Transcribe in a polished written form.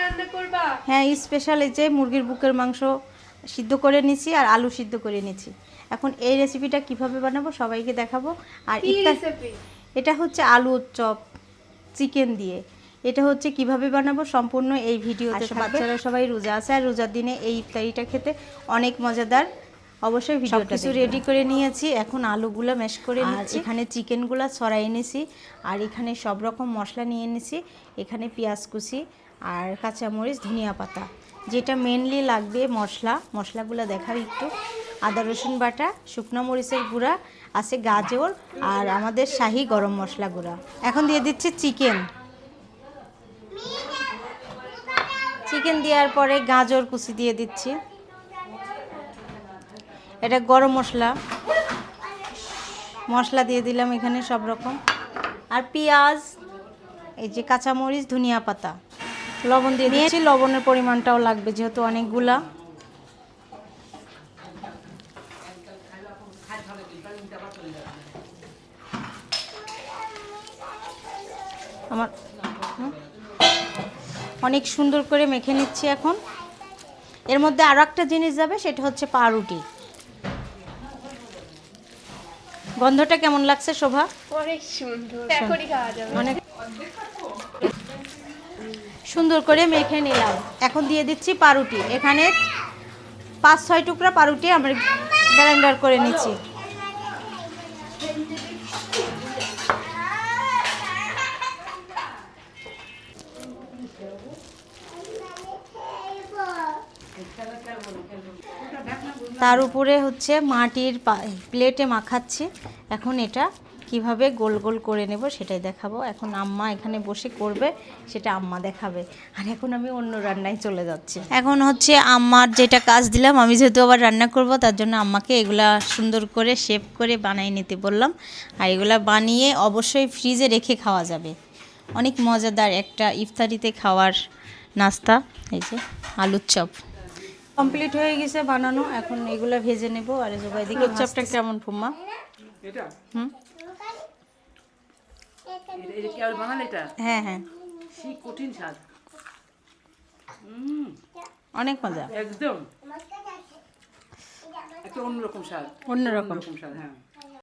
রান্না করবা? হ্যাঁ, স্পেশাল এই যে মুরগির বুকের মাংস সিদ্ধ করে নিছি আর আলু সিদ্ধ করে নিছি। এখন এই রেসিপিটা কিভাবে বানাবো সবাইকে দেখাবো। আর কি রেসিপি? এটা হচ্ছে আলু চপ চিকেন দিয়ে। এটা হচ্ছে কিভাবে বানাবো সম্পূর্ণ এই ভিডিওতে থাকবে। বাচ্চারা সবাই রোজা আছে আর রোজার দিনে এই ইফতারিটা খেতে অনেক মজাদার। অবশ্যই ভিডিওটা কিছু রেডি করে নিয়েছি। এখন আলুগুলো ম্যাশ করে নিচ্ছি। এখানে চিকেনগুলো ছড়াই নিয়েছি আর এখানে সব রকম মশলা নিয়ে নিয়েছি। এখানে পেঁয়াজ কুচি আর কাঁচামরিচ ধনিয়া পাতা, যেটা মেনলি লাগবে মশলাগুলো দেখাও একটু। আদা রসুন বাটা, শুকনো মরিচের গুঁড়া আছে, গাজর আর আমাদের শাহি গরম মশলা গুঁড়া। এখন দিয়ে দিচ্ছি চিকেন দেওয়ার পরে গাজর কুচি দিয়ে দিচ্ছি। এটা গরম মশলা দিয়ে দিলাম এখানে সব রকম, আর পেঁয়াজ, এই যে কাঁচামরিচ, ধনিয়া পাতা, লবণ দিয়ে দিয়েছি। লবণের পরিমাণটাও লাগবে যেহেতু অনেকগুলা। আমার অনেক সুন্দর করে মেখে নিচ্ছি। এখন এর মধ্যে আরও একটা জিনিস যাবে, সেটা হচ্ছে পাউরুটি। গন্ধটা কেমন লাগছে শোভা? অনেক সুন্দর, এখনই খাওয়া যাবে। অনেক সুন্দর করে মেখে নিলাম। এখন দিয়ে দিচ্ছি পাউরুটি। এখানে 5-6 টুকরা পাউরুটি আমরা গ্রাইন্ডার করে নিচ্ছি। তার উপরে হচ্ছে মাটির প্লেটে মাখাচ্ছি। এখন এটা কিভাবে গোল গোল করে নেব সেটাই দেখাবো। এখন আম্মা এখানে বসে করবে, সেটা আম্মা দেখাবে। আর এখন আমি অন্য রান্নায় চলে যাচ্ছি। এখন হচ্ছে আম্মার যেটা কাজ দিলাম, আমি যেহেতু আবার রান্না করব তার জন্য আম্মাকে এগুলা সুন্দর করে শেপ করে বানিয়ে নিতে বললাম। আর এগুলা বানিয়ে অবশ্যই ফ্রিজে রেখে খাওয়া যাবে। অনেক মজাদার একটা ইফতারিতে খাওয়ার নাস্তা। এই যে আলুর চপ কমপ্লিট হয়ে গেছে বানানো। এখন এগুলা ভেজে নেব। আর এদিকে চপটা কেমন ফুম্মা? এটা হুম, এটা কি আর বানালে এটা? হ্যাঁ হ্যাঁ, সেই কঠিন স্বাদ, অনেক মজা, একদম একটা অন্যরকম স্বাদ, অন্যরকম। স্বাদ। হ্যাঁ।